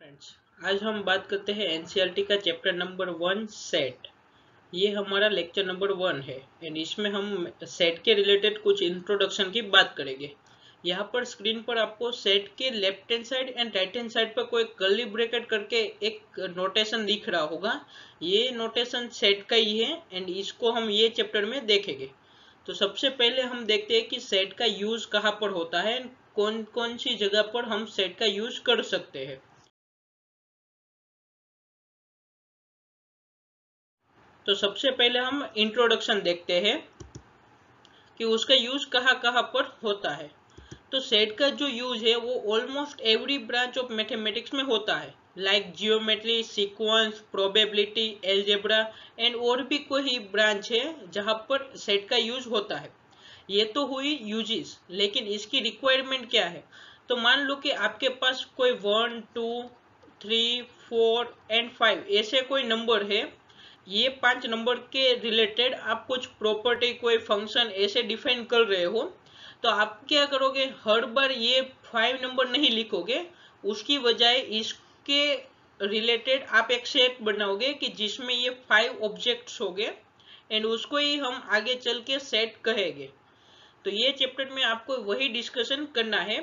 Friends, आज हम बात करते हैं एनसीईआरटी का चैप्टर नंबर 1 सेट। ये हमारा लेक्चर नंबर 1 है एंड इसमें हम सेट के रिलेटेड कुछ इंट्रोडक्शन की बात करेंगे। यहाँ पर स्क्रीन पर आपको सेट के left hand side and right hand side पर कोई कर्ली ब्रैकेट करके एक नोटेशन दिख रहा होगा। ये नोटेशन सेट का ही है एंड इसको हम ये चैप्टर में देखेंगे। तो सबसे पहले हम देखते हैं कि सेट का यूज कहाँ पर होता है, कौन कौन सी जगह पर हम सेट का यूज कर सकते हैं। तो सबसे पहले हम इंट्रोडक्शन देखते हैं कि उसका यूज कहाँ कहाँ पर होता है। तो सेट का जो यूज है वो almost every branch of mathematics में होता है, like geometry, sequence, probability, algebra and और भी कोई ब्रांच है जहाँ पर सेट का यूज होता है। ये तो हुई यूजेस, लेकिन इसकी रिक्वायरमेंट क्या है। तो मान लो कि आपके पास कोई 1 2 3 4 एंड 5 ऐसे कोई नंबर है। ये 5 नंबर के रिलेटेड आप कुछ प्रॉपर्टी, कोई फंक्शन ऐसे डिफाइन कर रहे हो। तो आप क्या करोगे, हर बार ये 5 नंबर नहीं लिखोगे, उसकी बजाय इसके रिलेटेड आप एक सेट बनाओगे कि जिसमें ये 5 ऑब्जेक्ट्स होंगे एंड उसको ही हम आगे चल के सेट कहेंगे। तो ये चैप्टर में आपको वही डिस्कशन करना है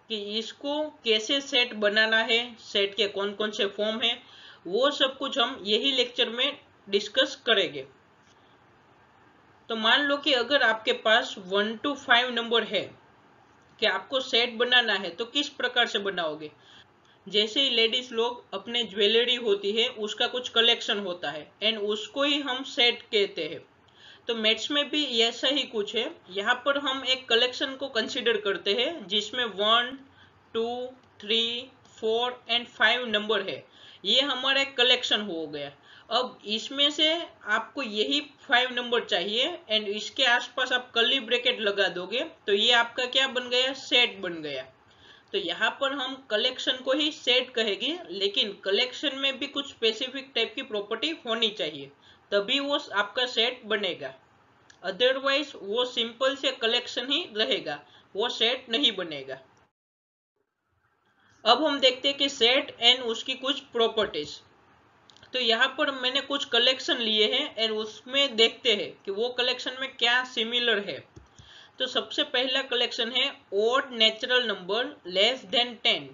कि इसको कैसे सेट बनाना है, सेट के कौन कौन से फॉर्म है, वो सब कुछ हम यही लेक्चर में डिस्कस करेंगे। तो मान लो कि अगर आपके पास 1 to 5 नंबर है कि आपको सेट बनाना है, तो किस प्रकार से बनाओगे। जैसे ही लेडीज लोग अपने ज्वेलरी होती है उसका कुछ कलेक्शन होता है एंड उसको ही हम सेट कहते हैं। तो मैथ्स में भी ऐसा ही कुछ है। यहाँ पर हम एक कलेक्शन को कंसीडर करते हैं जिसमें 1 2 3 4 एंड 5 नंबर है। ये हमारा एक कलेक्शन हो गया। अब इसमें से आपको यही 5 नंबर चाहिए एंड इसके आसपास आप कर्ली ब्रैकेट लगा दोगे तो ये आपका क्या बन गया, सेट बन गया। तो यहाँ पर हम कलेक्शन को ही सेट कहेंगे, लेकिन कलेक्शन में भी कुछ स्पेसिफिक टाइप की प्रॉपर्टी होनी चाहिए, तभी वो आपका सेट बनेगा। अदरवाइज वो सिंपल से कलेक्शन ही रहेगा, वो सेट नहीं बनेगा। अब हम देखते हैं कि सेट एंड उसकी कुछ प्रॉपर्टीज। तो यहाँ पर मैंने कुछ कलेक्शन लिए हैं एंड उसमें देखते हैं कि वो कलेक्शन में क्या सिमिलर है। तो सबसे पहला कलेक्शन है odd natural number less than 10,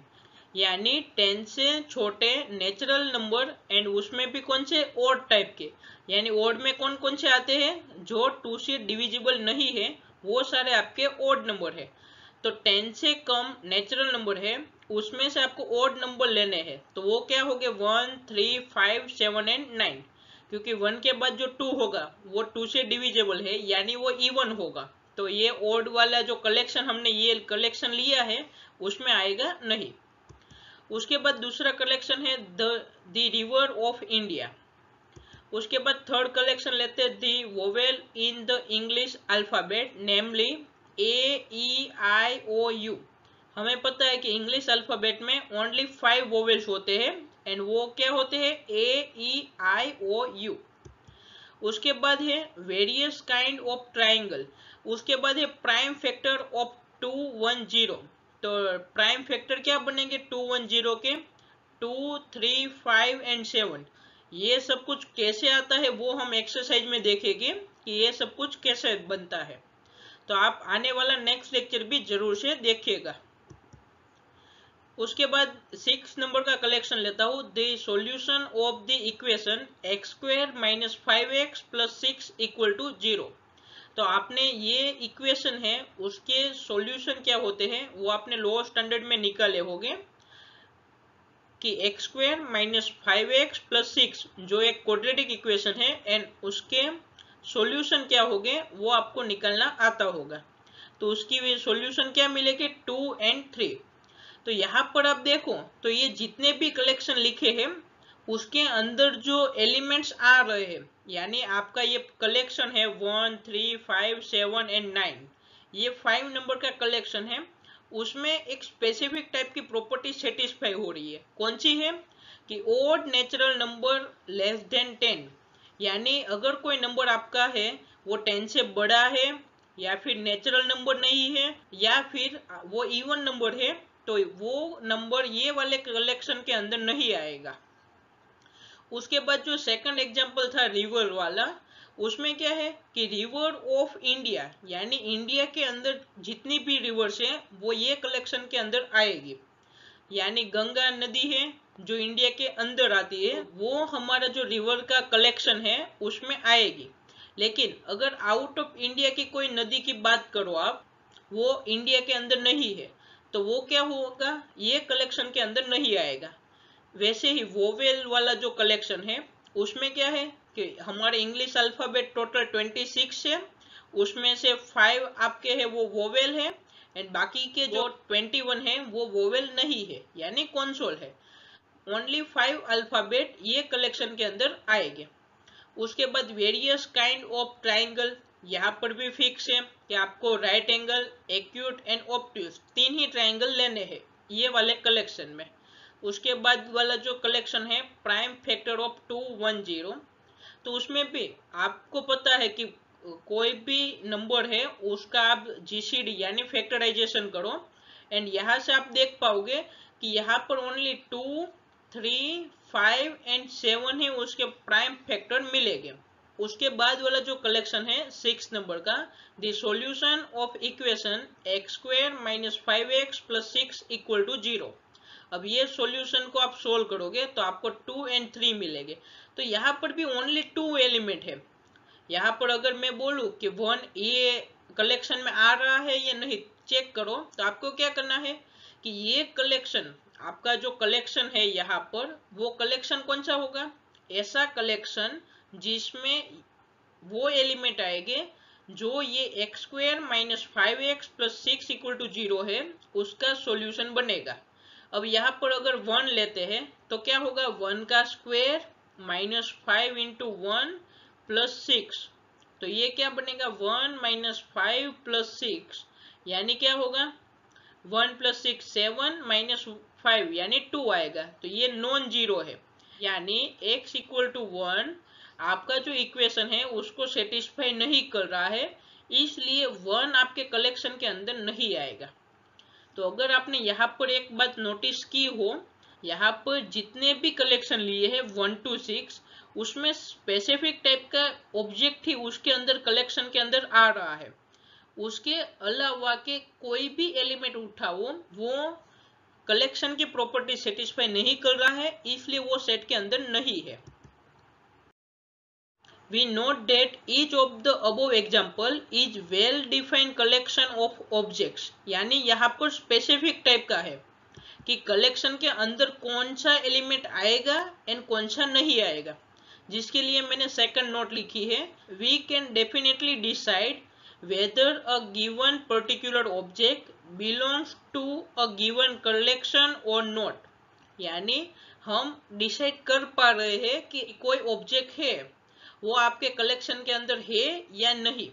यानी 10 से छोटे नेचुरल नंबर एंड उसमें भी कौन से, ओड टाइप के। यानी ओड में कौन कौन से आते हैं, जो 2 से डिविजिबल नहीं है वो सारे आपके ओड नंबर है। तो 10 से कम नेचुरल नंबर है, उसमें से आपको ओड नंबर लेने हैं। तो वो क्या हो गए, 1 3 5 7 एंड 9। क्योंकि 1 के बाद जो 2 होगा वो 2 से डिविजिबल है, यानी वो इवन होगा। तो ये ओड वाला जो कलेक्शन हमने ये कलेक्शन लिया है उसमें आएगा नहीं। उसके बाद दूसरा कलेक्शन है द रिवर ऑफ इंडिया। उसके बाद थर्ड कलेक्शन लेते हैं the vowel in the English alphabet, namely AEIOU। हमें पता है कि इंग्लिश अल्फाबेट में ओनली 5 वोवेल्स होते हैं एंड वो क्या होते हैं, AEIOU। उसके बाद है वेरियस काइंड ऑफ ट्राइंगल। उसके बाद है प्राइम फैक्टर ऑफ 210। तो प्राइम फैक्टर क्या बनेंगे 210 के, 2 3 5 एंड 7। ये सब कुछ कैसे आता है वो हम एक्सरसाइज में देखेंगे कि ये सब कुछ कैसे बनता है। तो आप आने वाला नेक्स्ट लेक्चर भी जरूर से देखिएगा। उसके बाद 6 नंबर का कलेक्शन लेता हूं, the solution of the equation x square minus 5x plus 6 equal to 0। तो आपने ये इक्वेशन है उसके सॉल्यूशन क्या होते हैं वो आपने लोअर स्टैंडर्ड में निकाले होंगे कि x square minus 5x plus 6 जो एक क्वाड्रेटिक इक्वेशन है एंड उसके सॉल्यूशन क्या होंगे वो आपको निकालना आता होगा। तो उसकी सॉल्यूशन क्या मिलेगी, 2 एंड 3। तो यहाँ पर आप देखो तो ये जितने भी कलेक्शन लिखे हैं उसके अंदर जो एलिमेंट्स आ रहे हैं, यानी आपका ये कलेक्शन है 1 3 5 7 एंड 9, ये 5 नंबर का कलेक्शन है। उसमें एक स्पेसिफिक टाइप की प्रॉपर्टी सेटिस्फाई हो रही है। कौन सी है कि odd natural number less than 10, यानी अगर कोई नंबर आपका है वो 10 से बड़ा है या फिर नेचुरल नंबर नहीं है या फिर वो इवन नंबर है, तो वो नंबर ये वाले कलेक्शन के अंदर नहीं आएगा। उसके बाद जो सेकंड एग्जांपल था रिवर वाला, उसमें क्या है कि रिवर ऑफ इंडिया यानी इंडिया के अंदर जितनी भी रिवर्स हैं वो ये कलेक्शन के अंदर आएगी। यानी गंगा नदी है जो इंडिया के अंदर आती है, वो हमारा जो रिवर का कलेक्शन है उसमें आएगी। लेकिन अगर आउट ऑफ इंडिया की कोई नदी की बात करो आप, वो इंडिया के अंदर नहीं है, तो वो क्या होगा, ये कलेक्शन के अंदर नहीं आएगा। वैसे ही वोवेल वाला जो कलेक्शन है उसमें क्या है कि हमारे इंग्लिश अल्फाबेट टोटल 26 है, उसमें से 5 आपके है वो वोवेल है, एंड बाकी के जो 21 है वो वोवेल नहीं है यानी कॉन्सोल है। ओनली 5 अल्फाबेट ये कलेक्शन के अंदर आएंगे। उसके बाद वेरियस काइंड ऑफ ट्राइंगल, यहाँ पर भी फिक्स है कि आपको right angle, acute and obtuse 3 he triangle लेने हैं ये वाले कलेक्शन में। उसके बाद वाला जो कलेक्शन है प्राइम फैक्टर ऑफ 210, तो उसमें भी आपको पता है कि कोई भी नंबर है उसका आप जीसीडी यानी फैक्टराइजेशन करो, एंड यहाँ से आप देख पाओगे कि यहाँ पर ओनली 2, 3, 5 एंड 7 है उसके प्राइम फैक्टर मिलेंगे। उसके बाद वाला जो कलेक्शन है 6 नंबर का, the solution of equation x² - 5x + 6 = 0। अब ये सॉल्यूशन को आप सोल्व करोगे तो आपको 2 एंड 3 मिलेंगे। तो यहाँ पर भी ओनली 2 एलिमेंट है। यहाँ पर अगर मैं बोलूँ कि 1 ये कलेक्शन में आ रहा है या नहीं चेक करो, तो आपको क्या करना है कि ये कलेक्शन, आपका जो कलेक्शन है यहाँ पर, वो कलेक्शन कौन सा होगा, ऐसा कलेक्शन जिसमें वो एलिमेंट आएंगे जो ये x² - 5x + 6 = 0 है उसका सॉल्यूशन बनेगा। अब यहाँ पर अगर 1 लेते हैं तो क्या होगा, 1 का स्क्वायर -5 × 1 + 6, तो ये क्या बनेगा 1 - 5 + 6 यानी क्या होगा 1 + 6 7 - 5 यानी 2 आएगा। तो ये नॉन जीरो है यानी x = 1 आपका जो इक्वेशन है उसको सेटिस्फाई नहीं कर रहा है, इसलिए 1 आपके कलेक्शन के अंदर नहीं आएगा। तो अगर आपने यहाँ पर एक बात नोटिस की हो, यहाँ पर जितने भी कलेक्शन लिए हैं 1 to 6, उसमें स्पेसिफिक टाइप का ऑब्जेक्ट ही उसके अंदर कलेक्शन के अंदर आ रहा है, उसके अलावा के कोई भी एलिमेंट उठाओ वो कलेक्शन की प्रॉपर्टी सेटिस्फाई नहीं कर रहा है, इसलिए वो सेट के अंदर नहीं है। We note that each of the above example is well defined collection of objects, यानी यहाँ पर स्पेसिफिक टाइप का है कि कलेक्शन के अंदर कौन सा एलिमेंट आएगा एंड कौन सा नहीं आएगा, जिसके लिए मैंने सेकंड नोट लिखी है, we can definitely decide whether a given particular object belongs to a given collection or not, यानी हम डिसाइड कर पा रहे हैं कि कोई ऑब्जेक्ट है वो आपके कलेक्शन के अंदर है या नहीं।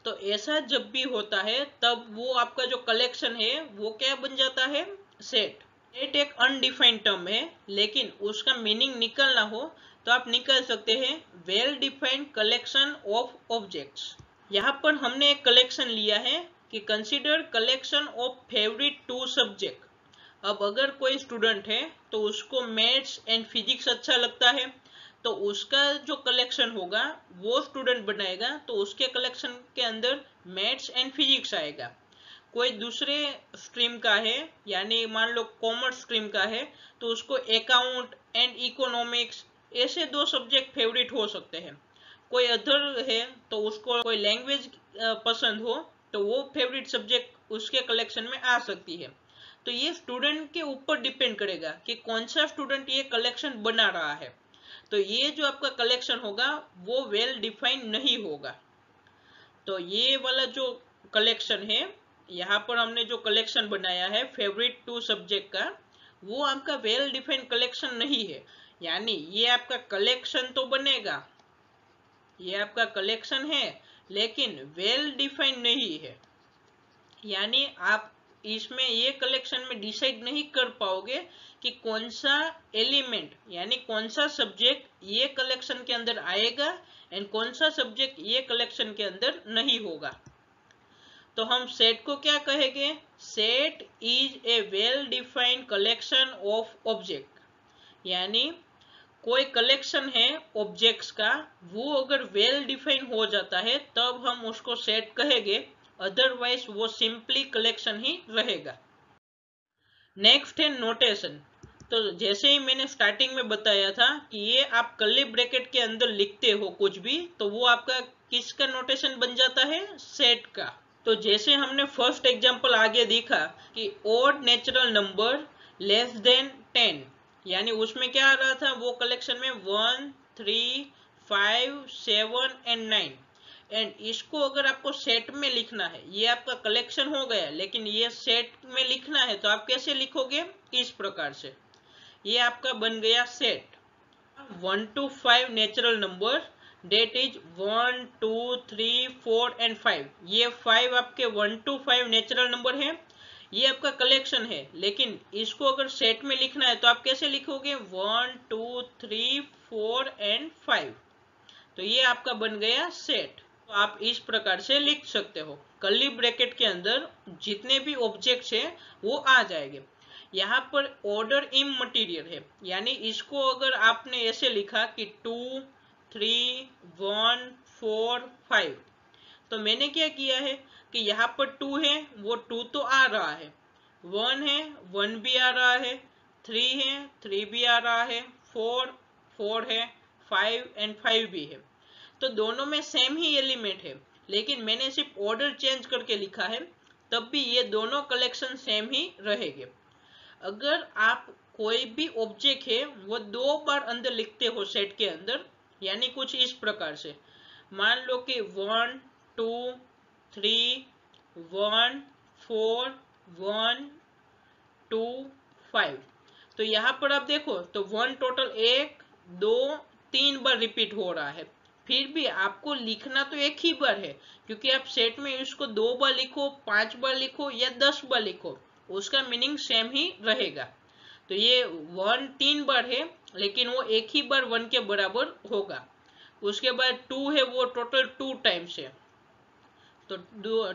तो ऐसा जब भी होता है तब वो आपका जो कलेक्शन है वो क्या बन जाता है, सेट। सेट एक अनडिफाइंड टर्म है, लेकिन उसका मीनिंग निकलना हो तो आप निकाल सकते हैं well defined collection of objects. यहाँ पर हमने एक कलेक्शन लिया है कि consider collection of favourite 2 subject. अब अगर कोई स्टूडेंट है तो उसको मैथ्स एंड फिजिक्स अच्छा लगता है, तो उसका जो कलेक्शन होगा वो स्टूडेंट बनाएगा, तो उसके कलेक्शन के अंदर मैथ्स एंड फिजिक्स आएगा। कोई दूसरे स्ट्रीम का है यानी मान लो कॉमर्स स्ट्रीम का है, तो उसको अकाउंट एंड इकोनॉमिक्स ऐसे 2 सब्जेक्ट फेवरेट हो सकते हैं। कोई अदर है तो उसको कोई लैंग्वेज पसंद हो तो वो फेवरेट सब्जेक्ट उसके कलेक्शन में आ सकती है। तो ये स्टूडेंट के ऊपर डिपेंड करेगा कि कौन सा स्टूडेंट ये कलेक्शन बना रहा है। तो ये जो आपका कलेक्शन होगा वो वेल डिफाइंड नहीं होगा। तो ये वाला जो कलेक्शन है, यहाँ पर हमने जो कलेक्शन बनाया है फेवरेट 2 सब्जेक्ट का, वो आपका वेल डिफाइंड कलेक्शन नहीं है। यानी ये आपका कलेक्शन तो बनेगा, ये आपका कलेक्शन है लेकिन वेल डिफाइंड नहीं है। यानी आप इसमें ये कलेक्शन में डिसाइड नहीं कर पाओगे कि कौन सा एलिमेंट यानी कौन सा सब्जेक्ट ये कलेक्शन के अंदर आएगा एंड कौन सा सब्जेक्ट ये कलेक्शन के अंदर नहीं होगा। तो हम सेट को क्या कहेंगे? Set is a well defined collection of object, यानी कोई कलेक्शन है ऑब्जेक्ट्स का, वो अगर वेल डिफाइन हो जाता है तब हम उसको सेट कहेंगे, अदरवाइज वो सिंपली कलेक्शन ही रहेगा। नेक्स्ट है नोटेशन। तो जैसे ही मैंने स्टार्टिंग में बताया था कि ये आप कर्ली ब्रैकेट के अंदर लिखते हो कुछ भी, तो वो आपका किसका नोटेशन बन जाता है? सेट का। तो जैसे हमने फर्स्ट एग्जांपल आगे देखा कि odd natural number less than 10, यानी उसमें क्या आ रहा था? वो कलेक्शन में 1, 3, 5, 7 एंड 9। एंड इसको अगर आपको सेट में लिखना है, ये आपका कलेक्शन हो गया, लेकिन ये सेट में लिखना है तो आप कैसे लिखोगे? इस प्रकार से। ये आपका बन गया set. 1 to 5 natural number, that is 1, 2, 3, 4 and 5। ये 5 आपके 1 to 5 नेचुरल नंबर है, ये आपका कलेक्शन है, लेकिन इसको अगर सेट में लिखना है तो आप कैसे लिखोगे? 1, 2, 3, 4 एंड 5। तो ये आपका बन गया सेट। तो आप इस प्रकार से लिख सकते हो, कर्ली ब्रैकेट के अंदर जितने भी ऑब्जेक्ट्स हैं वो आ जाएंगे। यहाँ पर ऑर्डर इममटीरियल है, यानी इसको अगर आपने ऐसे लिखा कि 2, 3, 1, 4, 5, तो मैंने क्या किया है कि यहाँ पर 2 है, वो 2 तो आ रहा है, 1 है, 1 भी आ रहा है, 3 है, 3 भी आ रहा है, 4, 4 है, 5 एंड 5 भी है। तो दोनों में सेम ही एलिमेंट है, लेकिन मैंने सिर्फ ऑर्डर चेंज करके लिखा है, तब भी ये दोनों कलेक्शन सेम ही रहेंगे। अगर आप कोई भी ऑब्जेक्ट है वो 2 बार अंदर लिखते हो सेट के अंदर, यानी कुछ इस प्रकार से, मान लो कि 1, 2, 3, 1, 4, 1, 2, 5। तो यहाँ पर आप देखो तो 1 टोटल 1, 2, 3 बार रिपीट हो रहा है। फिर भी आपको लिखना तो एक ही बार है, क्योंकि आप सेट में इसको 2 बार लिखो, 5 बार लिखो या 10 बार लिखो, उसका मीनिंग सेम ही रहेगा। तो ये 1 3 बार है, लेकिन वो एक ही बार 1 के बराबर होगा। उसके बाद 2 है, वो टोटल 2 टाइम्स है, तो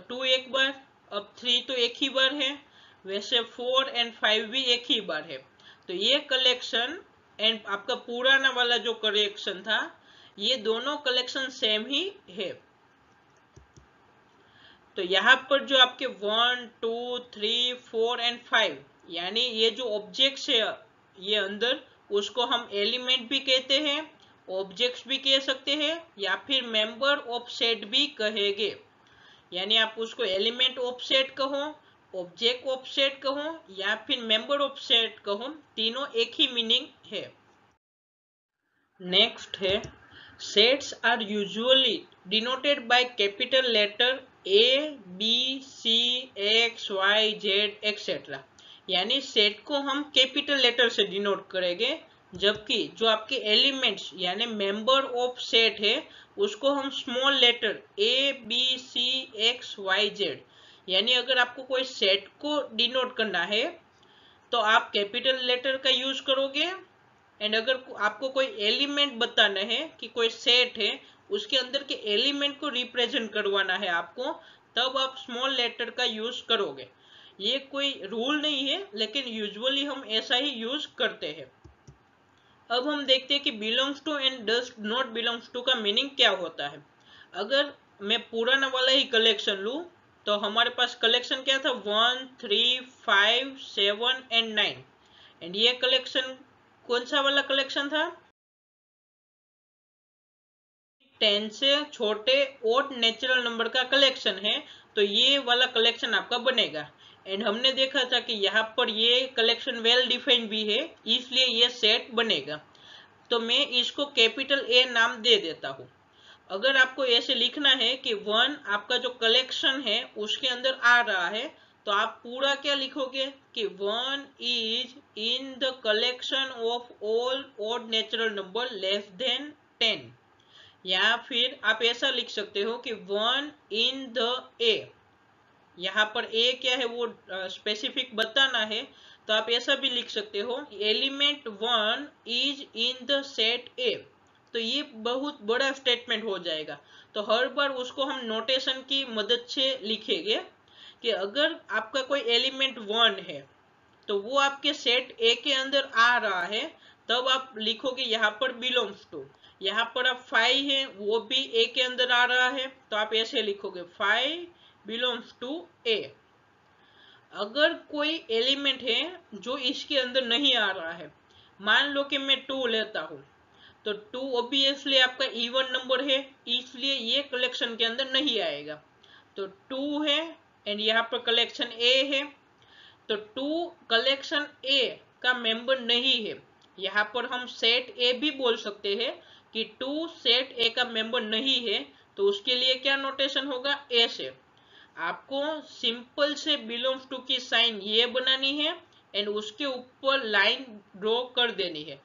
2 एक बार, अब 3 तो एक ही बार है, वैसे 4 एंड 5 भी एक ही बार है। तो ये कलेक्शन एंड आपका पुराना वाला जो कलेक्शन था, ये दोनों कलेक्शन सेम ही है। तो यहाँ पर जो आपके 1, 2, 3, 4 एंड 5, यानी ये जो ऑब्जेक्ट्स है ये अंदर, उसको हम एलिमेंट भी कहते हैं, ऑब्जेक्ट्स भी कह सकते हैं, या फिर मेंबर ऑफ सेट भी कहेंगे। यानी आप उसको एलिमेंट ऑफ सेट कहो, ऑब्जेक्ट ऑफ सेट कहो, या फिर मेंबर ऑफ सेट कहो, तीनों एक ही मीनिंग है। नेक्स्ट है sets are usually denoted by capital letter A, B, C, X, Y, Z etcetera. यानी सेट को हम कैपिटल लेटर से डिनोट करेंगे, जबकि जो आपके एलिमेंट्स यानी मेंबर ऑफ सेट है उसको हम small letter A, B, C, X, Y, Z, यानी अगर आपको कोई सेट को डिनोट करना है तो आप कैपिटल लेटर का यूज करोगे। एंड अगर आपको कोई एलिमेंट बताना है कि कोई सेट है, उसके अंदर के एलिमेंट को रिप्रेजेंट करवाना है आपको, तब आप स्मॉल लेटर का यूज करोगे। ये कोई रूल नहीं है, लेकिन यूजुअली हम ऐसा ही यूज करते हैं। अब हम देखते हैं कि belongs to and does not belongs to का मीनिंग क्या होता है। अगर मैं पुराना वाला ही कलेक्शन लूं, तो हमारे पास कलेक्शन क्या था? 1, 3, 5, 7 एंड 9। एंड ये कलेक्शन कौन सा वाला कलेक्शन था? 10 से छोटे ओड नेचुरल नंबर का कलेक्शन है, तो ये वाला कलेक्शन आपका बनेगा। एंड हमने देखा था कि यहाँ पर ये कलेक्शन वेल डिफाइंड भी है, इसलिए ये सेट बनेगा। तो मैं इसको कैपिटल ए नाम दे देता हूँ। अगर आपको ऐसे लिखना है कि 1 आपका जो कलेक्शन है उसके अंदर आ रहा है, तो आप पूरा क्या लिखोगे कि 1 is in the collection of all odd natural number less than 10। या फिर आप ऐसा लिख सकते हो कि 1 इन द ए। यहाँ पर ए क्या है वो स्पेसिफिक बताना है, तो आप ऐसा भी लिख सकते हो element 1 is in the set ए। तो ये बहुत बड़ा स्टेटमेंट हो जाएगा। तो हर बार उसको हम नोटेशन की मदद से लिखेंगे कि अगर आपका कोई एलिमेंट 1 है तो वो आपके सेट ए के अंदर आ रहा है, तब आप लिखोगे यहाँ पर बिलोंग्स टू। यहाँ पर आप 5 है वो भी ए के अंदर आ रहा है, तो आप ऐसे लिखोगे 5 बिलोंग्स टू ए। अगर कोई एलिमेंट है जो इसके अंदर नहीं आ रहा है, मान लो कि मैं 2 लेता हूं, तो 2 ऑब्वियसली आपका इवन नंबर है, इसलिए ये कलेक्शन के अंदर नहीं आएगा। तो 2 है एंड यहाँ पर कलेक्शन ए है, तो 2 कलेक्शन ए का मेंबर नहीं है। यहाँ पर हम सेट ए भी बोल सकते हैं कि 2 सेट ए का मेंबर नहीं है, तो उसके लिए क्या नोटेशन होगा, ए से। आपको सिंपल से बिलोंग्स टू की साइन ये बनानी है एंड उसके ऊपर लाइन ड्रॉ कर देनी है।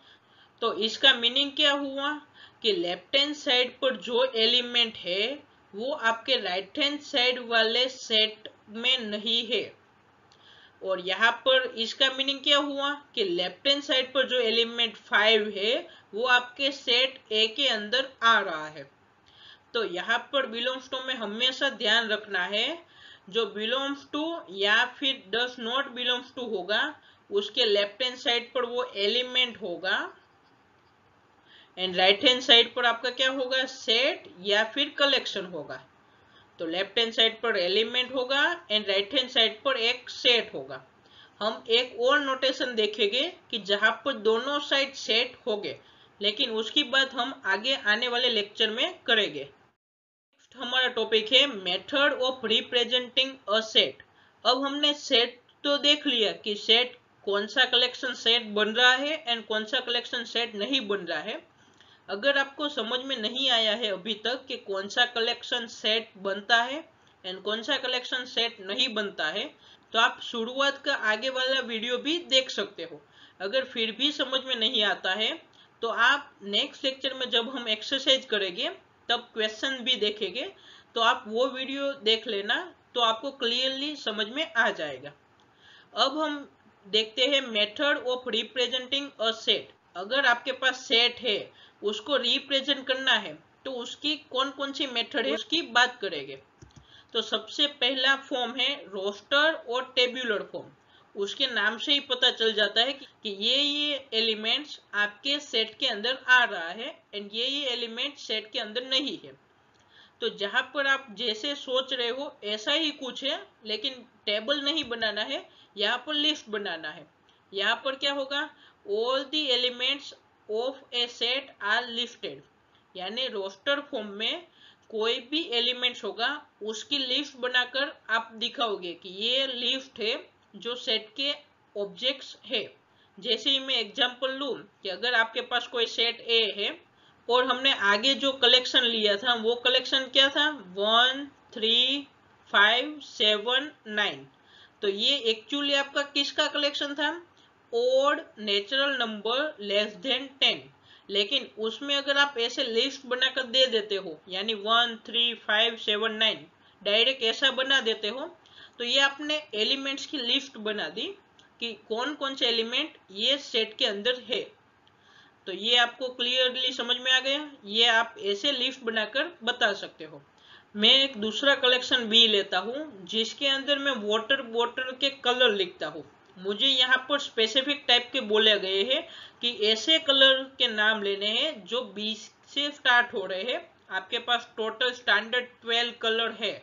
तो इसका मीनिंग क्या हुआ कि लेफ्ट हैंड साइड पर जो एलिमेंट है वो आपके राइट हैंड साइड वाले सेट में नहीं है। और यहाँ पर इसका मीनिंग क्या हुआ कि लेफ्ट हैंड साइड पर जो एलिमेंट 5 है वो आपके सेट ए के अंदर आ रहा है। तो यहाँ पर बिलोंग्स टू में हमेशा ध्यान रखना है, जो बिलोंग्स टू या फिर डज नॉट बिलोंग्स टू होगा उसके लेफ्ट हैंड साइड पर वो एलिमेंट होगा एंड राइट हैंड साइड पर आपका क्या होगा, सेट या फिर कलेक्शन होगा। तो लेफ्ट हैंड साइड पर एलिमेंट होगा एंड राइट हैंड साइड पर एक सेट होगा। हम एक और नोटेशन देखेंगे कि जहां पर दोनों साइड सेट होंगे, लेकिन उसकी बात हम आगे आने वाले लेक्चर में करेंगे। नेक्स्ट हमारा टॉपिक है method of representing a set. अब हमने सेट तो देख लिया कि सेट कौन सा कलेक्शन सेट बन रहा है एंड कौन सा कलेक्शन सेट नहीं बन रहा है। अगर आपको समझ में नहीं आया है अभी तक कि कौन सा कलेक्शन सेट बनता है एंड कौन सा कलेक्शन सेट नहीं बनता है, तो आप शुरुआत का आगे वाला वीडियो भी देख सकते हो। अगर फिर भी समझ में नहीं आता है तो आप नेक्स्ट लेक्चर में जब हम एक्सरसाइज करेंगे तब क्वेश्चन भी देखेंगे, तो आप वो वीडियो देख लेना, तो आपको क्लियरली समझ में आ जाएगा। अब हम देखते हैं method of representing a set. अगर आपके पास सेट है उसको रिप्रेजेंट करना है तो उसकी कौन कौन सी मेथड है उसकी बात करेंगे। तो सबसे पहला फॉर्म है रोस्टर और टेब्यूलर फॉर्म। उसके नाम से ही पता चल जाता है कि ये एलिमेंट्स आपके सेट के अंदर आ रहा है एंड ये एलिमेंट सेट के अंदर नहीं है। तो जहां पर आप जैसे सोच रहे हो ऐसा ही कुछ है, लेकिन टेबल नहीं बनाना है, यहाँ पर लिस्ट बनाना है। यहाँ पर क्या होगा, all the elements of a set are listed, यानी रोस्टर फॉर्म में कोई भी एलिमेंट्स होगा उसकी लिस्ट बनाकर आप दिखाओगे कि ये लिस्ट है जो सेट के ऑब्जेक्ट्स है। जैसे ही मैं एग्जांपल लूं कि अगर आपके पास कोई सेट ए है और हमने आगे जो कलेक्शन लिया था वो कलेक्शन क्या था, 1 3 5 7 9, तो ये एक्चुअली आपका किसका कलेक्शन था, odd natural number less than 10। लेकिन उसमें अगर आप ऐसे लिस्ट बनाकर दे देते हो, यानी 1 3 5 7 9 डायरेक्ट ऐसा बना देते हो, तो ये आपने एलिमेंट्स की लिस्ट बना दी कि कौन कौन से एलिमेंट ये सेट के अंदर है। तो ये आपको क्लियरली समझ में आ गया, ये आप ऐसे लिस्ट बनाकर बता सकते हो। मैं एक दूसरा कलेक्शन भी लेता हूँ जिसके अंदर मैं वाटर बॉटल के कलर लिखता हूँ। मुझे यहाँ पर स्पेसिफिक टाइप के बोले गए हैं कि ऐसे कलर के नाम लेने हैं जो 20 से स्टार्ट हो रहे हैं। आपके पास टोटल स्टैंडर्ड 12 कलर है,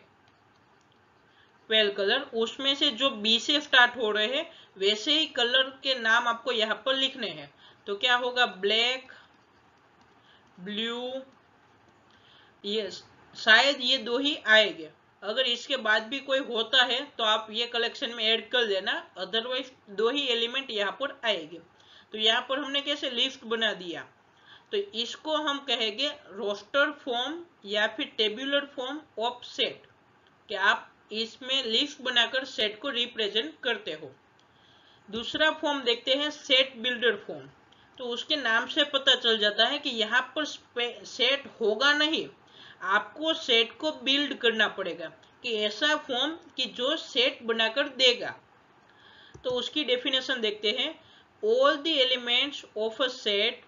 12 कलर, उसमें से जो 20 से स्टार्ट हो रहे हैं वैसे ही कलर के नाम आपको यहाँ पर लिखने हैं। तो क्या होगा, ब्लैक, ब्लू, ये शायद ये दो ही आएंगे। अगर इसके बाद भी कोई होता है तो आप ये कलेक्शन में ऐड कर देना, अदरवाइज दो ही एलिमेंट यहाँ पर आएंगे। तो यहाँ पर हमने कैसे लिस्ट बना दिया, तो इसको हम कहेंगे रोस्टर फॉर्म या फिर टेब्यूलर फॉर्म ऑफ सेट, कि आप इसमें लिस्ट बनाकर सेट को रिप्रेजेंट करते हो। दूसरा फॉर्म देखते हैं सेट बिल्डर फॉर्म। तो उसके नाम से पता चल जाता है कि यहाँ पर सेट होगा नहीं, आपको सेट को बिल्ड करना पड़ेगा कि ऐसा फॉर्म कि जो सेट बनाकर देगा। तो उसकी डेफिनेशन देखते हैं, all the elements of a set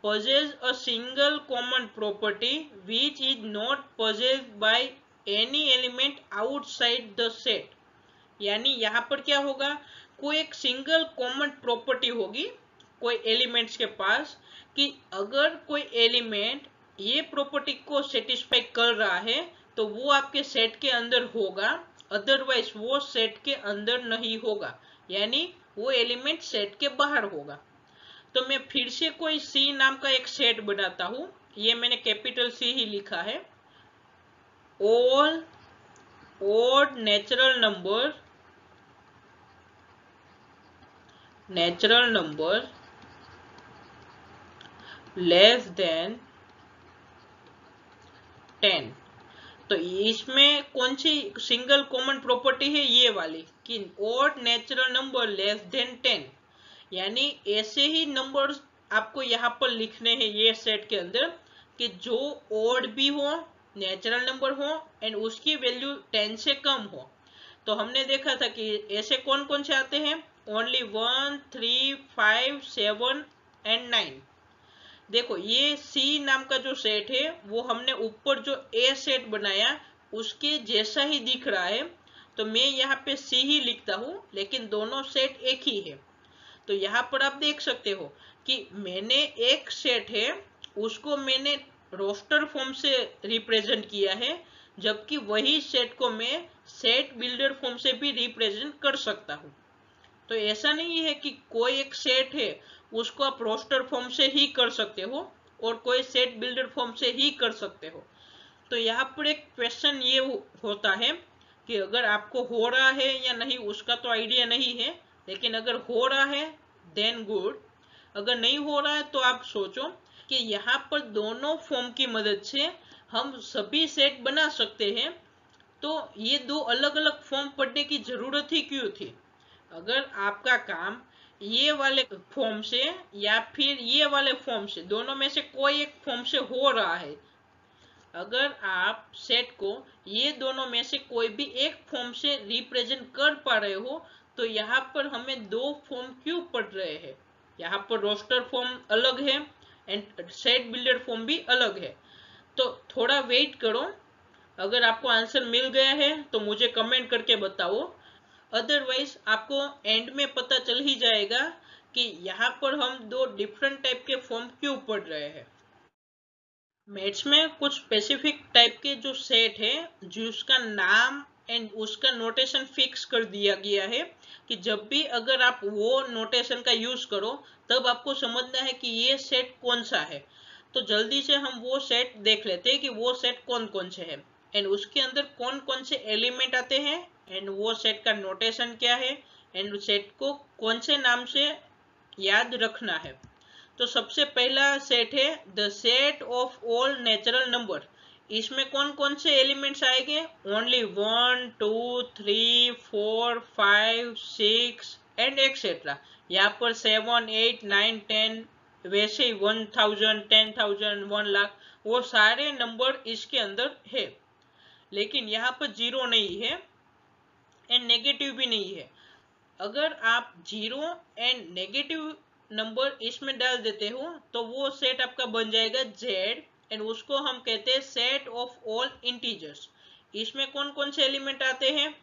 possess a single common property which is not possessed by any element outside the set। यानी यहाँ पर क्या होगा, कोई एक सिंगल कॉमन प्रॉपर्टी होगी कोई एलिमेंट्स के पास कि अगर कोई एलिमेंट ये प्रॉपर्टी को सेटिस्फाई कर रहा है तो वो आपके सेट के अंदर होगा, अदरवाइज वो सेट के अंदर नहीं होगा, यानी वो एलिमेंट सेट के बाहर होगा। तो मैं फिर से कोई सी नाम का एक सेट बनाता हूं, ये मैंने कैपिटल सी ही लिखा है। All odd natural number less than 10। तो इसमें कौन सी सिंगल कॉमन प्रॉपर्टी है, ये वाली कि odd natural number less than 10, यानी ऐसे ही नंबर्स आपको यहाँ पर लिखने हैं ये सेट के अंदर कि जो odd भी हो, नेचुरल नंबर हो एंड उसकी वैल्यू 10 से कम हो। तो हमने देखा था कि ऐसे कौन कौन से आते हैं, ओनली 1, 3, 5, 7 एंड 9। देखो ये सी नाम का जो सेट है वो हमने ऊपर जो ए सेट बनाया उसके जैसा ही दिख रहा है, तो मैं यहाँ पे सी ही लिखता हूँ, लेकिन दोनों सेट एक ही है। तो यहाँ पर आप देख सकते हो कि मैंने एक सेट है उसको मैंने रोस्टर फॉर्म से रिप्रेजेंट किया है, जबकि वही सेट को मैं सेट बिल्डर फॉर्म से भी रिप्रेजेंट कर सकता हूँ। तो ऐसा नहीं है कि कोई एक सेट है उसको आप रोस्टर फॉर्म से ही कर सकते हो और कोई सेट बिल्डर फॉर्म से ही कर सकते हो। तो यहाँ पर एक क्वेश्चन ये होता है कि अगर आपको हो रहा है या नहीं उसका तो आइडिया नहीं है, लेकिन अगर हो रहा है देन गुड, अगर नहीं हो रहा है तो आप सोचो कि यहाँ पर दोनों फॉर्म की मदद से हम सभी सेट बना सकते हैं, तो ये दो अलग अलग फॉर्म पढ़ने की जरूरत ही क्यों थी। अगर आपका काम ये वाले फॉर्म से या फिर ये वाले फॉर्म से, दोनों में से कोई एक फॉर्म से हो रहा है, अगर आप सेट को ये दोनों में से कोई भी एक फॉर्म से रिप्रेजेंट कर पा रहे हो, तो यहाँ पर हमें दो फॉर्म क्यों पढ़ रहे हैं। यहाँ पर रोस्टर फॉर्म अलग है एंड सेट बिल्डर फॉर्म भी अलग है। तो थोड़ा वेट करो, अगर आपको आंसर मिल गया है तो मुझे कमेंट करके बताओ, अदरवाइज आपको एंड में पता चल ही जाएगा कि यहाँ पर हम दो डिफरेंट टाइप के फॉर्म क्यों पढ़ रहे हैं। मैथ्स में कुछ स्पेसिफिक टाइप के जो सेट है जिसका नाम एंड उसका नोटेशन फिक्स कर दिया गया है कि जब भी अगर आप वो नोटेशन का यूज करो तब आपको समझना है कि ये सेट कौन सा है। तो जल्दी से हम वो सेट देख लेते हैं कि वो सेट कौन कौन से है एंड उसके अंदर कौन कौन से एलिमेंट आते हैं एंड वो सेट का नोटेशन क्या है एंड सेट को कौन से नाम से याद रखना है। तो सबसे पहला सेट है the set of all natural number. इसमें कौन कौन से एलिमेंट्स आएंगे, ओनली 1, 2, 3, 4, 5, 6 एंड एक्सेट्रा। यहाँ पर 7, 8, 9, 10 वैसे ही 1000, 10,000, 1 लाख वो सारे नंबर इसके अंदर है, लेकिन यहाँ पर जीरो नहीं है एंड नेगेटिव भी नहीं है। अगर आप जीरो एंड नेगेटिव नंबर इसमें डाल देते हो तो वो सेट आपका बन जाएगा जेड एंड उसको हम कहते हैं सेट ऑफ ऑल इंटीजर्स। इसमें कौन कौन से एलिमेंट आते हैं,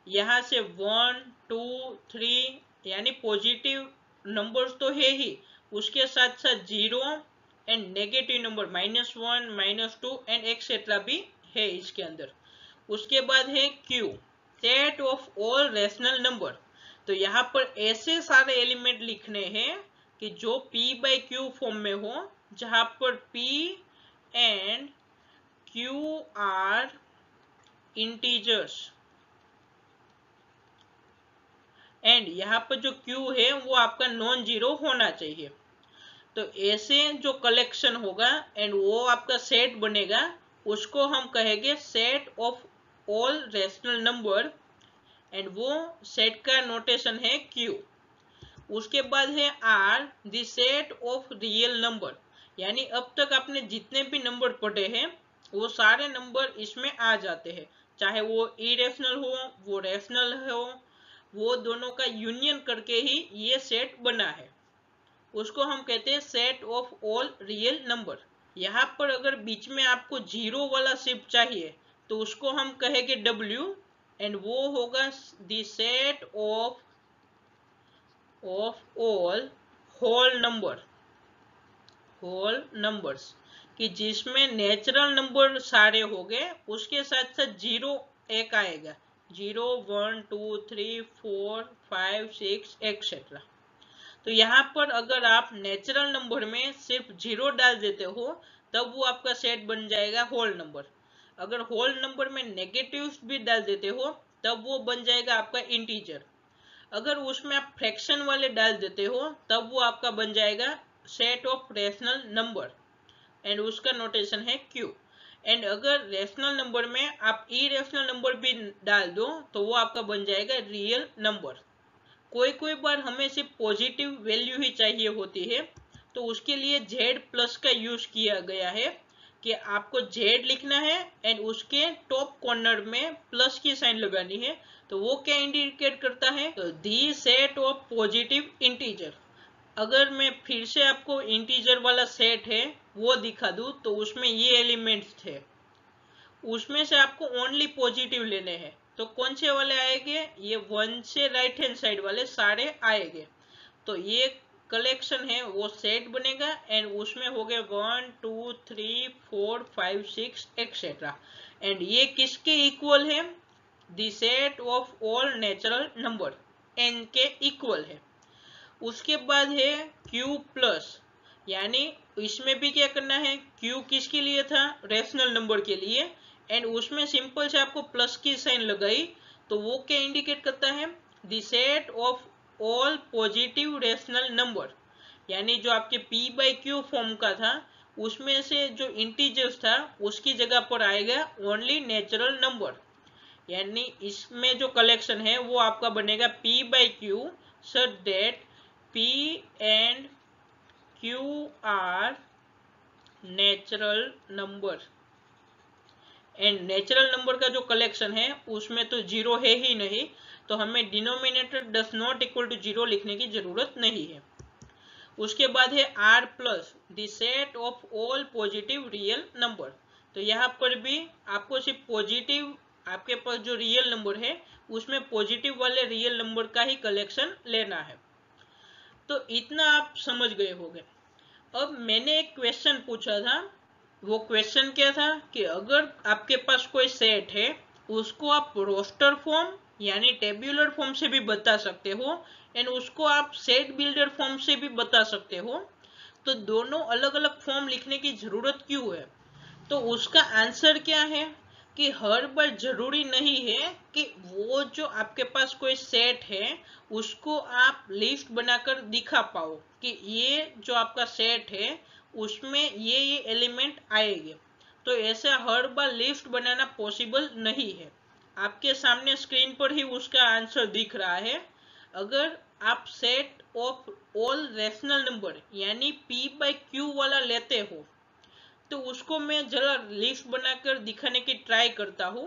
यहाँ से 1, 2, 3 यानी पॉजिटिव नंबर्स तो है ही, उसके साथ साथ zero and negative number -1, -2 and etcetera भी है इसके अंदर। उसके बाद है Q, set of all rational number. तो यहाँ पर ऐसे सारे एलिमेंट लिखने हैं कि जो p/q फॉर्म में हो, जहां पर p and q are integers and यहाँ पर जो q है वो आपका नॉन जीरो होना चाहिए। तो ऐसे जो कलेक्शन होगा एंड वो आपका सेट बनेगा, उसको हम कहेंगे set of all rational number and वो सेट का नोटेशन है q। उसके बाद है R, the set of real number, यानी अब तक आपने जितने भी नंबर पढ़े हैं वो सारे नंबर इसमें आ जाते हैं, चाहे वो इरेशनल हो वो रेशनल हो, वो दोनों का यूनियन करके ही ये सेट बना है। उसको हम कहते हैं set of all real number. यहाँ पर अगर बीच में आपको जीरो वाला शिफ्ट चाहिए तो उसको हम कहेंगे W, एंड वो होगा the set of all whole numbers, कि जिसमें नेचुरल नंबर सारे हो गए, उसके साथ साथ जीरो एक आएगा, 0 1 2 3 4 5 6 एक्सेट्रा। तो यहाँ पर अगर आप नेचुरल नंबर में सिर्फ जीरो डाल देते हो तब वो आपका सेट बन जाएगा होल नंबर। अगर होल नंबर में नेगेटिव्स भी डाल देते हो तब वो बन जाएगा आपका इंटीजर। अगर उसमें आप फ्रैक्शन वाले डाल देते हो तब वो आपका बन जाएगा set of rational number, and उसका नोटेशन है Q। एंड अगर रेशनल नंबर में आप इरेशनल नंबर भी डाल दो तो वो आपका बन जाएगा रियल नंबर। कोई कोई बार हमें सिर्फ पॉजिटिव वैल्यू ही चाहिए होती है, तो उसके लिए Z प्लस का यूज किया गया है कि आपको Z लिखना है एंड उसके टॉप कॉर्नर में प्लस की साइन लगानी है। तो वो क्या इंडिकेट करता है, तो दी सेट ऑफ पॉजिटिव इंटीजर। अगर मैं फिर से आपको इंटीजर वाला सेट है वो दिखा दूं तो उसमें ये एलिमेंट्स थे, उसमें से आपको ओनली पॉजिटिव लेने हैं। तो कौन से वाले आएंगे, ये 1 से राइट हैंड साइड वाले सारे आएंगे। तो ये कलेक्शन है वो सेट बनेगा एंड उसमें हो गए 1 2 3 4 5 6 एक्सेट्रा। एंड ये किसके इक्वल है, the set of all natural number, n के इक्वल है। उसके बाद है Q प्लस, यानी इसमें भी क्या करना है, Q किसके लिए था, रेशनल नंबर के लिए, एंड उसमें सिंपल से आपको प्लस की साइन लगाई तो वो क्या इंडिकेट करता है, the set of all positive rational number, यानी जो आपके P/Q फॉर्म का था उसमें से जो इंटीजर्स था उसकी जगह पर आएगा ओनली नेचुरल नंबर, यानी इसमें जो कलेक्शन है वो आपका बनेगा P/Q such that P and Q are natural number. And natural number का जो कलेक्शन है उसमें तो जीरो है ही नहीं, तो हमें denominator does not equal to zero लिखने की जरूरत नहीं है। उसके बाद है R plus, the set of all positive real number. तो यहाँ पर भी आपको सिर्फ पॉजिटिव, आपके पास जो रियल नंबर है उसमें पॉजिटिव वाले रियल नंबर का ही कलेक्शन लेना है। तो इतना आप समझ गए होंगे। अब मैंने एक क्वेश्चन पूछा था, वो क्वेश्चन क्या था कि अगर आपके पास कोई सेट है उसको आप रोस्टर फॉर्म यानी टेब्यूलर फॉर्म से भी बता सकते हो एंड उसको आप सेट बिल्डर फॉर्म से भी बता सकते हो, तो दोनों अलग अलग फॉर्म लिखने की जरूरत क्यों है। तो उसका आंसर क्या है कि हर बार जरूरी नहीं है कि वो जो आपके पास कोई सेट है उसको आप लिस्ट बनाकर दिखा पाओ कि ये जो आपका सेट है उसमें ये एलिमेंट आएंगे। तो ऐसा हर बार लिस्ट बनाना पॉसिबल नहीं है। आपके सामने स्क्रीन पर ही उसका आंसर दिख रहा है। अगर आप set of all rational number यानी P/Q वाला लेते हो तो उसको मैं जरा लिस्ट बनाकर दिखाने की ट्राई करता हूं।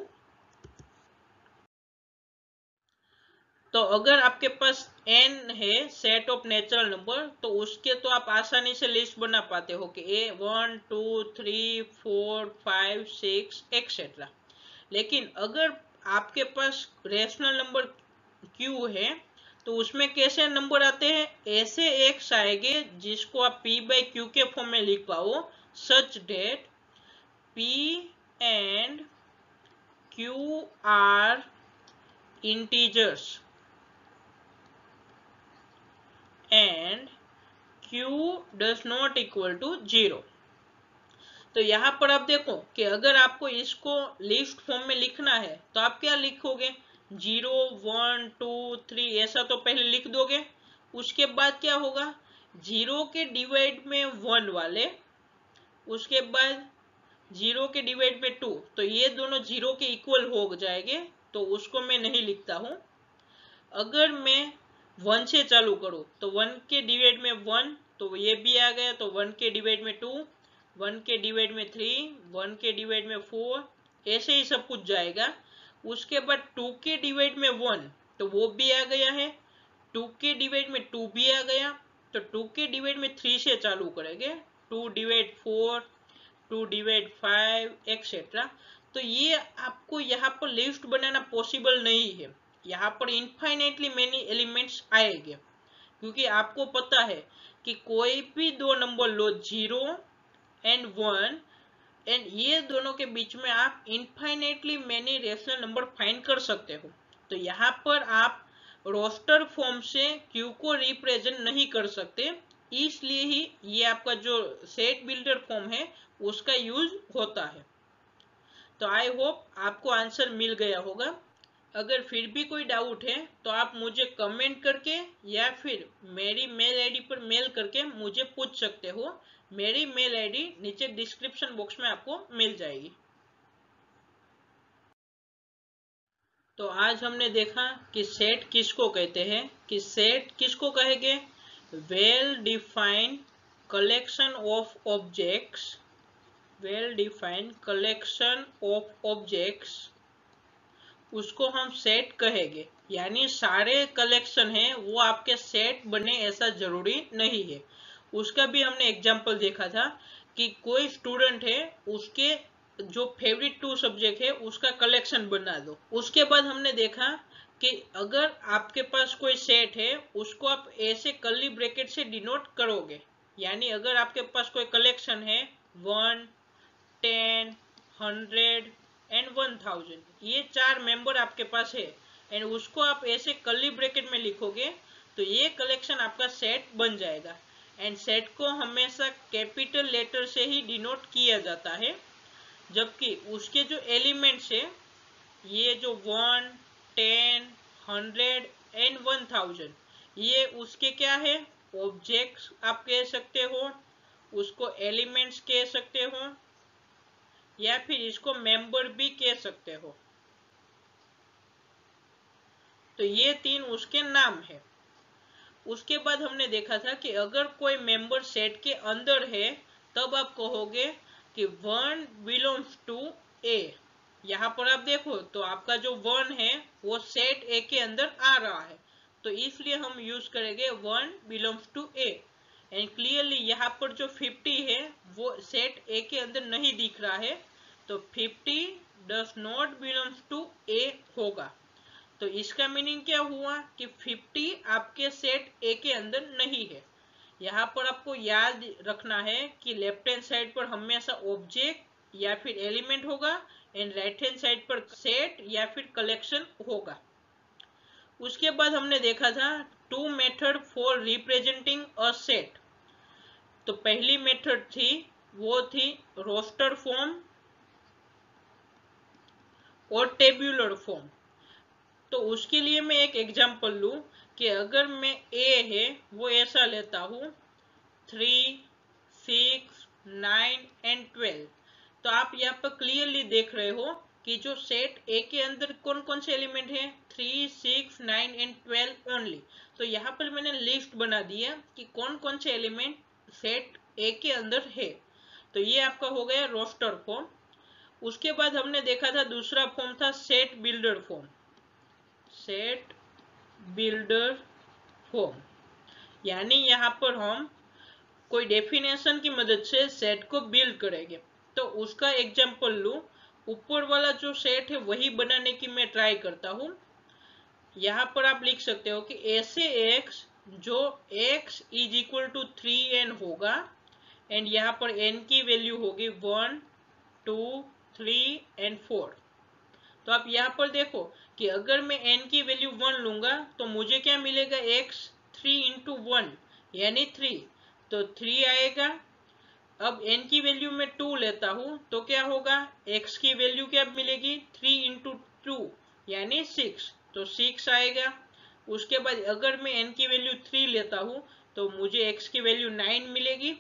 तो अगर आपके पास n है सेट ऑफ नेचुरल नंबर तो उसके तो आप आसानी से लिस्ट बना पाते हो कि 1 2 3 4 5 6 एक्सेट्रा। लेकिन अगर आपके पास रेशनल नंबर q है तो उसमें कैसे नंबर आते हैं, ऐसे एक्स आएंगे जिसको आप P/Q के फॉर्म में लिख पाओ, सच date P and Q are integers and Q does not equal to 0। तो यहाँ पर आप देखो कि अगर आपको इसको लिस्ट फॉर्म में लिखना है तो आप क्या लिखोगे, 0 1 2 3 ऐसा तो पहले लिख दोगे। उसके बाद क्या होगा, 0 के डिवाइड में 1 वाले, उसके बाद 0 के डिवाइड में 2, तो ये दोनों 0 के इक्वल हो जाएंगे, तो उसको मैं नहीं लिखता हूं। अगर मैं 1 से चालू करूं तो 1 के डिवाइड में 1, तो ये भी आ गया, तो 1 के डिवाइड में 2, 1 के डिवाइड में 3, 1 के डिवाइड में 4, ऐसे ही सब कुछ जाएगा। उसके बाद 2 के डिवाइड में 1, तो वो भी आ गया है, 2 के डिवाइड में 2 भी आ गया, तो 2 के डिवाइड में 3 से चालू करेंगे, 2 डिवाइड 4, 2 डिवाइड 5 एक्सेट्रा। तो ये आपको यहाँ पर लिस्ट बनाना पॉसिबल नहीं है, यहाँ पर इनफाइनाइटली मेनी एलिमेंट्स आएंगे, क्योंकि आपको पता है कि कोई भी दो नंबर लो 0 एंड 1 एंड ये दोनों के बीच में आप infinitely many rational number find कर सकते हो। तो यहाँ पर आप रोस्टर फॉर्म से क्यू को रिप्रेजेंट नहीं कर सकते, इसलिए ही ये आपका जो सेट बिल्डर फॉर्म है उसका यूज होता है। तो आई होप आपको आंसर मिल गया होगा। अगर फिर भी कोई डाउट है तो आप मुझे कमेंट करके या फिर मेरी मेल आईडी पर मेल करके मुझे पूछ सकते हो। मेरी मेल आईडी नीचे डिस्क्रिप्शन बॉक्स में आपको मिल जाएगी। तो आज हमने देखा कि सेट किसको कहते हैं, कि सेट किसको कहेंगे, well defined collection of objects, well defined collection of objects उसको हम सेट कहेंगे। यानी सारे कलेक्शन हैं वो आपके सेट बने ऐसा जरूरी नहीं है। उसका भी हमने एग्जांपल देखा था कि कोई स्टूडेंट है, उसके जो फेवरेट 2 सब्जेक्ट है उसका कलेक्शन बना दो। उसके बाद हमने देखा कि अगर आपके पास कोई सेट है उसको आप ऐसे कर्ली ब्रैकेट से डिनोट करोगे। यानी अगर आपके पास कोई कलेक्शन है 1, 10, 100 एंड 1000, ये 4 मेंबर आपके पास है एंड उसको आप ऐसे कर्ली ब्रैकेट में लिखोगे तो ये कलेक्शन आपका सेट बन जाएगा। एंड सेट को हमेशा कैपिटल लेटर से ही डिनोट किया जाता है, जबकि उसके जो एलिमेंट्स है ये जो 1, 10, 100 एंड 1000 ये उसके क्या है, ऑब्जेक्ट्स आप कह सकते हो, उसको एलिमेंट्स कह सकते हो या फिर इसको मेंबर भी कह सकते हो। तो ये 3 उसके नाम है। उसके बाद हमने देखा था कि अगर कोई मेंबर सेट के अंदर है तब आप कहोगे कि 1 बिलोंग्स टू ए। यहाँ पर आप देखो तो आपका जो 1 है वो सेट ए के अंदर आ रहा है, तो इसलिए हम यूज करेंगे 1 belongs to A. And clearly यहाँ पर जो 50 है वो सेट ए के अंदर नहीं दिख रहा है, तो 50 डज नॉट बिलोंग्स टू ए होगा। तो इसका मीनिंग क्या हुआ कि 50 आपके सेट ए के अंदर नहीं है। यहाँ पर आपको याद रखना है कि लेफ्ट हैंड साइड पर हमेशा ऑब्जेक्ट या फिर एलिमेंट होगा एंड राइट हैंड साइड पर सेट या फिर कलेक्शन होगा। उसके बाद हमने देखा था 2 method for representing a set. तो पहली मेथड थी वो थी रोस्टर फॉर्म और टेब्यूलर फॉर्म। तो उसके लिए मैं एक एग्जांपल लूं कि अगर मैं ए है वो ऐसा लेता हूं 3, 6, 9 एंड 12। तो आप यहाँ पर क्लियरली देख रहे हो कि जो सेट ए के अंदर कौन कौन से एलिमेंट हैं, 3, 6, 9 एंड 12 ओनली। तो यहाँ पर मैंने लिस्ट बना दिया कि कौन कौन से एलिमेंट सेट ए के अंदर है। तो ये आपका हो गया रोस्टर फॉर्म। उसके बाद हमने देखा था दूसरा फॉर्म था set builder form, set builder form. यानी यहाँ पर हम कोई डेफिनेशन की मदद से सेट को बिल्ड करेंगे। तो उसका एग्जांपल लूं, ऊपर वाला जो सेट है वही बनाने की मैं ट्राई करता हूं। यहाँ पर आप लिख सकते हो कि ऐसे एक्स जो x is equal to 3n होगा एंड यहाँ पर n की वैल्यू होगी 1, 2, 3 एंड 4। तो आप यहाँ पर देखो कि अगर मैं n की वैल्यू 1 लूंगा तो मुझे क्या मिलेगा, x 3 इंटू 1 यानी 3, तो 3 आएगा। अब n की वैल्यू में 2 लेता हूं तो क्या होगा, x की वैल्यू क्या मिलेगी, 3 इंटू 2 यानी 6, तो 6 आएगा। उसके बाद अगर मैं n की वैल्यू 3 लेता हूं तो मुझे x की वैल्यू 9 मिलेगी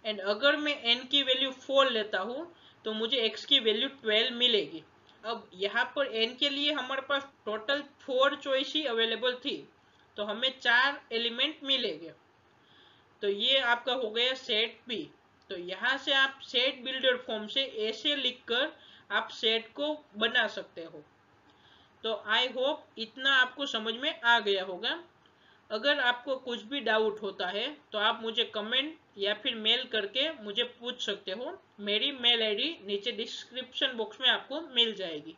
एंड अगर मैं n की वैल्यू 4 लेता हूं तो मुझे x की वैल्यू 12 मिलेगी। अब यहाँ पर n के लिए हमारे पास टोटल 4 चॉइस ही अवेलेबल थी, तो हमें 4 एलिमेंट मिलेंगे। तो ये आपका हो गया सेट बी। तो यहाँ से आप सेट बिल्डर फॉर्म से ऐसे लिखकर आप सेट को बना सकते हो। तो आई होप इतना आपको समझ में आ गया होगा। अगर आपको कुछ भी डाउट होता है तो आप मुझे कमेंट या फिर मेल करके मुझे पूछ सकते हो। मेरी मेल आईडी नीचे डिस्क्रिप्शन बॉक्स में आपको मिल जाएगी।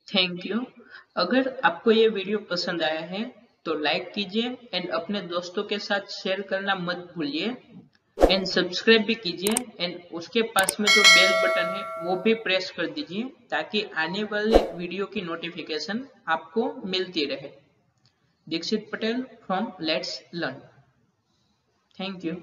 Thank you. अगर आपको ये वीडियो पसंद आया है तो लाइक कीजिए एंड अपने दोस्तों के साथ शेयर करना मत भूलिए एंड सब्सक्राइब भी कीजिए एंड उसके पास में जो बेल बटन है वो भी प्रेस कर दीजिए ताकि आने वाले वीडियो की नोटिफिकेशन आपको मिलती रहे। Dikshit Patel from let's learn. Thank you.